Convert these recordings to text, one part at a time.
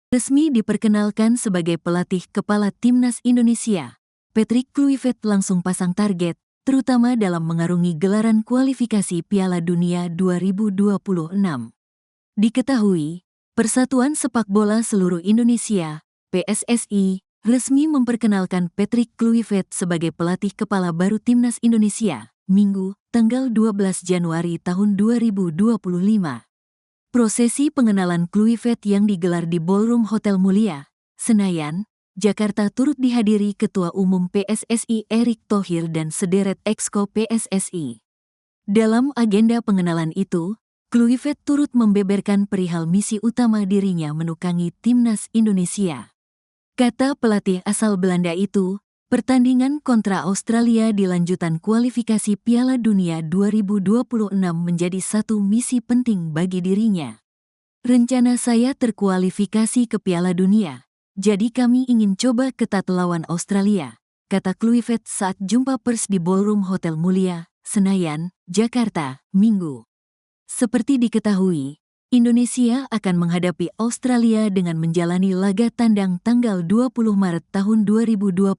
Resmi diperkenalkan sebagai pelatih kepala Timnas Indonesia, Patrick Kluivert langsung pasang target, terutama dalam mengarungi gelaran kualifikasi Piala Dunia 2026. Diketahui, Persatuan Sepak Bola Seluruh Indonesia, PSSI, resmi memperkenalkan Patrick Kluivert sebagai pelatih kepala baru Timnas Indonesia, Minggu, tanggal 12 Januari tahun 2025. Prosesi pengenalan Kluivert yang digelar di Ballroom Hotel Mulia, Senayan, Jakarta turut dihadiri Ketua Umum PSSI Erick Thohir dan sederet exco PSSI. Dalam agenda pengenalan itu, Kluivert turut membeberkan perihal misi utama dirinya menukangi Timnas Indonesia. Kata pelatih asal Belanda itu, pertandingan kontra Australia di lanjutan kualifikasi Piala Dunia 2026 menjadi satu misi penting bagi dirinya. Rencana saya terkualifikasi ke Piala Dunia, jadi kami ingin coba ketat lawan Australia, kata Kluivert saat jumpa pers di Ballroom Hotel Mulia, Senayan, Jakarta, Minggu. Seperti diketahui, Indonesia akan menghadapi Australia dengan menjalani laga tandang tanggal 20 Maret tahun 2025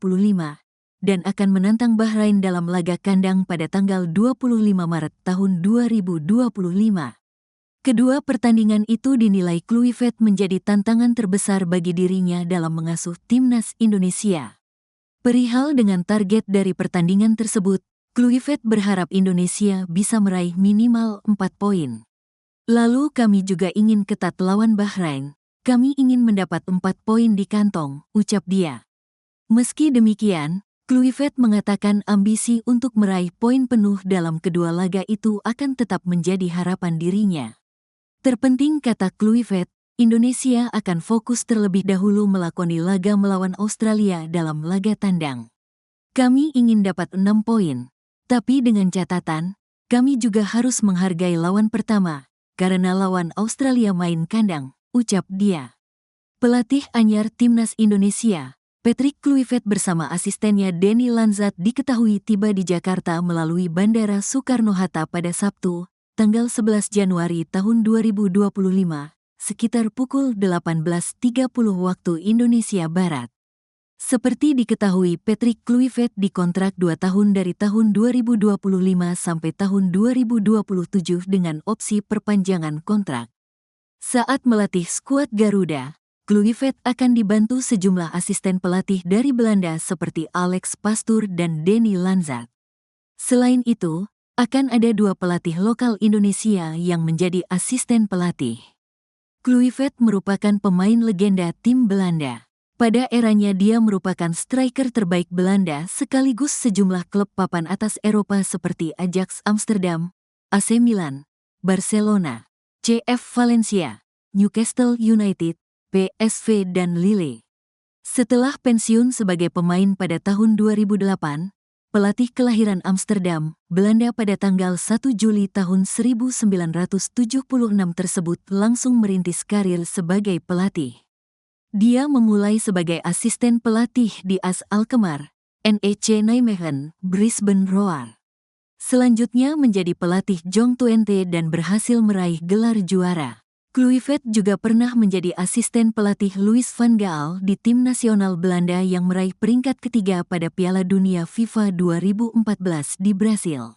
dan akan menantang Bahrain dalam laga kandang pada tanggal 25 Maret tahun 2025. Kedua pertandingan itu dinilai Kluivert menjadi tantangan terbesar bagi dirinya dalam mengasuh Timnas Indonesia. Perihal dengan target dari pertandingan tersebut, Kluivert berharap Indonesia bisa meraih minimal 4 poin. Lalu kami juga ingin ketat lawan Bahrain, kami ingin mendapat 4 poin di kantong, ucap dia. Meski demikian, Kluivert mengatakan ambisi untuk meraih poin penuh dalam kedua laga itu akan tetap menjadi harapan dirinya. Terpenting, kata Kluivert, Indonesia akan fokus terlebih dahulu melakoni laga melawan Australia dalam laga tandang. Kami ingin dapat 6 poin, tapi dengan catatan, kami juga harus menghargai lawan pertama, karena lawan Australia main kandang, ucap dia. Pelatih anyar Timnas Indonesia, Patrick Kluivert bersama asistennya Denny Lanzat diketahui tiba di Jakarta melalui Bandara Soekarno-Hatta pada Sabtu, tanggal 11 Januari tahun 2025, sekitar pukul 18.30 waktu Indonesia Barat. Seperti diketahui, Patrick Kluivert dikontrak 2 tahun dari tahun 2025 sampai tahun 2027 dengan opsi perpanjangan kontrak. Saat melatih skuad Garuda, Kluivert akan dibantu sejumlah asisten pelatih dari Belanda seperti Alex Pastoor dan Denny Lanzat. Selain itu, akan ada 2 pelatih lokal Indonesia yang menjadi asisten pelatih. Kluivert merupakan pemain legenda tim Belanda. Pada eranya dia merupakan striker terbaik Belanda sekaligus sejumlah klub papan atas Eropa seperti Ajax Amsterdam, AC Milan, Barcelona, CF Valencia, Newcastle United, PSV dan Lille. Setelah pensiun sebagai pemain pada tahun 2008, pelatih kelahiran Amsterdam, Belanda pada tanggal 1 Juli tahun 1976 tersebut langsung merintis karir sebagai pelatih. Dia memulai sebagai asisten pelatih di AS Alkmaar, NEC Nijmegen, Brisbane Roar. Selanjutnya menjadi pelatih Jong Twente dan berhasil meraih gelar juara. Kluivert juga pernah menjadi asisten pelatih Louis van Gaal di tim nasional Belanda yang meraih peringkat ketiga pada Piala Dunia FIFA 2014 di Brasil.